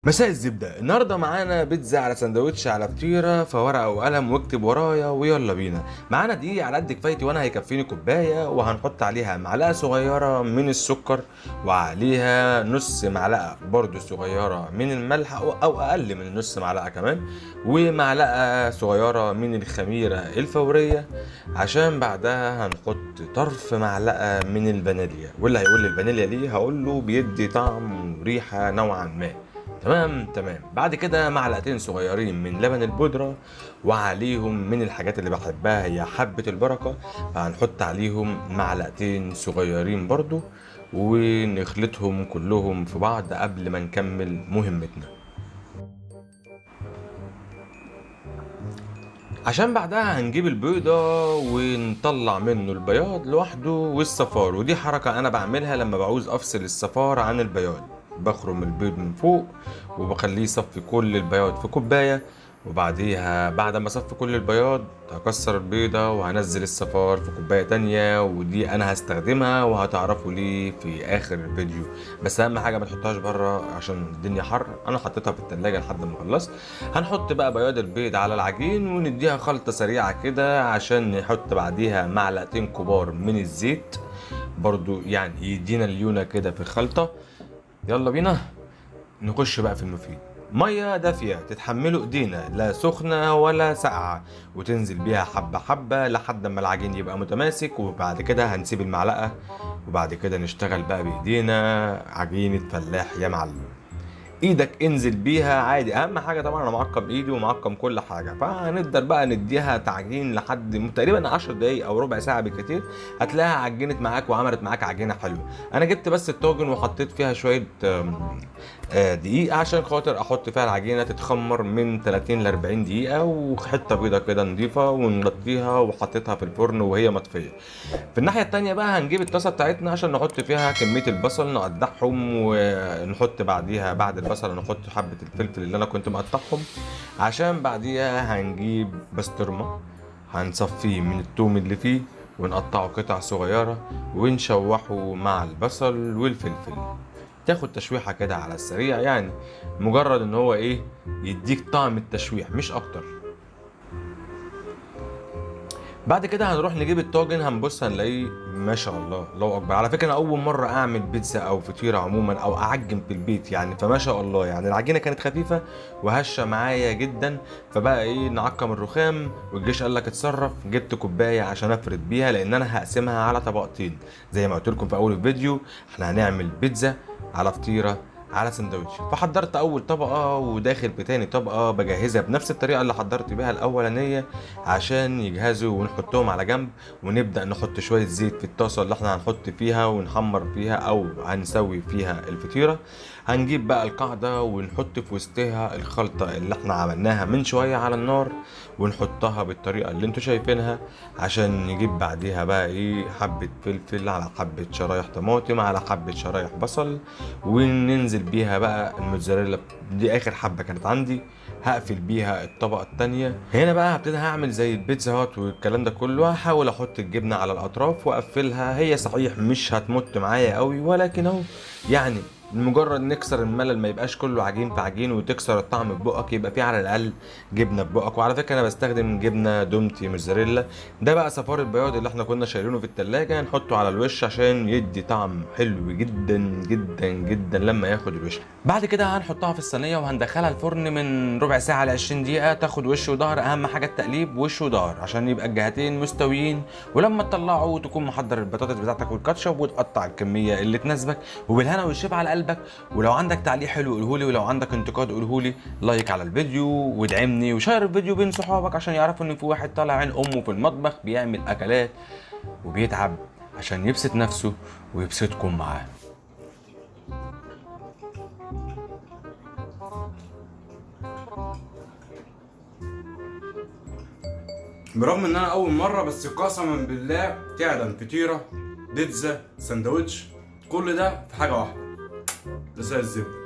مساء الزبدة. النهارده معانا بيتزا على سندوتش على فطيرة، فورقة وقلم واكتب ورايا ويلا بينا. معانا دقيق على قد كفايتي وانا هيكفيني كوباية، وهنحط عليها معلقة صغيرة من السكر، وعليها نص معلقة برضو صغيرة من الملح او اقل من نص معلقة كمان، ومعلقة صغيرة من الخميرة الفورية، عشان بعدها هنحط طرف معلقة من الفانيليا. واللي هيقول لي الفانيليا ليه هقول له بيدي طعم وريحة نوعا ما. تمام. بعد كده معلقتين صغيرين من لبن البودرة، وعليهم من الحاجات اللي بحبها هي حبة البركة، فهنحط عليهم معلقتين صغيرين برضو، ونخلطهم كلهم في بعض قبل ما نكمل مهمتنا، عشان بعدها هنجيب البيضة ونطلع منه البياض لوحده والصفار. ودي حركة أنا بعملها لما بعوز أفصل الصفار عن البياض. بخرم البيض من فوق وبخليه يصفي كل البياض في كوباية، وبعديها بعد ما اصفي كل البياض هكسر البيضة وهنزل الصفار في كوباية تانية، ودي انا هستخدمها وهتعرفوا ليه في اخر الفيديو. بس اهم حاجة ما تحطهاش بره عشان الدنيا حر. انا حطيتها في التلاجة لحد ما خلصت. هنحط بقى بياض البيض على العجين ونديها خلطة سريعة كده، عشان نحط بعديها معلقتين كبار من الزيت برضو، يعني يدينا ليونة كده في الخلطة. يلا بينا نخش بقى في المفيد. ميه دافيه تتحمله ايدينا، لا سخنه ولا ساقعه، وتنزل بيها حبه حبه لحد ما العجين يبقى متماسك. وبعد كده هنسيب المعلقه، وبعد كده نشتغل بقى بايدينا. عجينه فلاح يا معلم، ايدك انزل بيها عادي. اهم حاجه طبعا انا معقم ايدي ومعقم كل حاجه. فهنقدر بقى نديها تعجين لحد تقريبا 10 دقايق او ربع ساعه بالكتير، هتلاقيها عجنت معاك وعملت معاك عجينه حلوه. انا جبت بس الطاجن وحطيت فيها شويه دقيق عشان خاطر احط فيها العجينه تتخمر من 30 ل 40 دقيقه، وحته بيضه كده نضيفه ونغطيها، وحطيتها في الفرن وهي مطفيه. في الناحيه التانيه بقى هنجيب الطاسه بتاعتنا عشان نحط فيها كميه البصل نقطعهم، ونحط بعديها بعد البصل نحط حبه الفلفل اللي انا كنت مقطعهم. عشان بعديها هنجيب بسطرمه، هنصفيه من التوم اللي فيه ونقطعه قطع صغيره ونشوحه مع البصل والفلفل. تاخد تشويحه كده على السريع، يعني مجرد ان هو ايه، يديك طعم التشويح مش اكتر. بعد كده هنروح نجيب الطاجن، هنبص هنلاقيه ما شاء الله الله اكبر. على فكره انا اول مره اعمل بيتزا او فطيره عموما او اعجن في البيت يعني، فما شاء الله يعني العجينه كانت خفيفه وهشه معايا جدا. فبقى ايه، نعقم الرخام. والجيش قال لك اتصرف. جبت كوبايه عشان افرد بيها، لان انا هقسمها على طبقتين زي ما قلت لكم في اول الفيديو. احنا هنعمل بيتزا على فطيره على سندوتش. فحضرت اول طبقه وداخل بتاني طبقه بجهزها بنفس الطريقه اللي حضرت بيها الاولانيه عشان يجهزوا، ونحطهم على جنب. ونبدا نحط شويه زيت في الطاسه اللي احنا هنحط فيها ونحمر فيها او هنسوي فيها الفطيره. هنجيب بقى القاعده ونحط في وسطها الخلطه اللي احنا عملناها من شويه على النار، ونحطها بالطريقه اللي انتوا شايفينها. عشان نجيب بعديها بقى ايه، حبه فلفل على حبه شرايح طماطم على حبه شرايح بصل، وننزل بيها بقى الموتزاريلا. دي اخر حبه كانت عندي، هقفل بيها الطبقه التانية. هنا بقى هبتدي هعمل زي البيتزا هات والكلام ده كله. هحاول احط الجبنه على الاطراف واقفلها. هي صحيح مش هتمط معايا قوي، ولكن اهو يعني مجرد نكسر الملل، ما يبقاش كله عجين في عجين، وتكسر الطعم في بقك، يبقى فيه على الاقل جبنه في بقك. وعلى فكره انا بستخدم جبنه دومتي موتزاريلا. ده بقى صفار البياض اللي احنا كنا شايلينه في التلاجة، نحطه على الوش عشان يدي طعم حلو جدا جدا جدا لما ياخد الوش. بعد كده هنحطها في الصينيه وهندخلها الفرن من ربع ساعه ل 20 دقيقه، تاخد وش وظهر. اهم حاجه التقليب وش وظهر عشان يبقى الجهتين مستويين. ولما تطلعه تكون محضر البطاطس بتاعتك والكاتشب، وتقطع الكميه اللي تناسبك. وبالهنا والشفا على قلبك. ولو عندك تعليق حلو قولهولي، ولو عندك انتقاد قولهولي. لايك على الفيديو وادعمني، وشير الفيديو بين صحابك عشان يعرفوا ان في واحد طالع عين امه في المطبخ بيعمل اكلات وبيتعب عشان يبسط نفسه ويبسطكم معاه. برغم ان انا اول مره، بس قسما بالله تعلم فطيره بيتزا سندوتش كل ده في حاجه واحده. ده زي الزبده.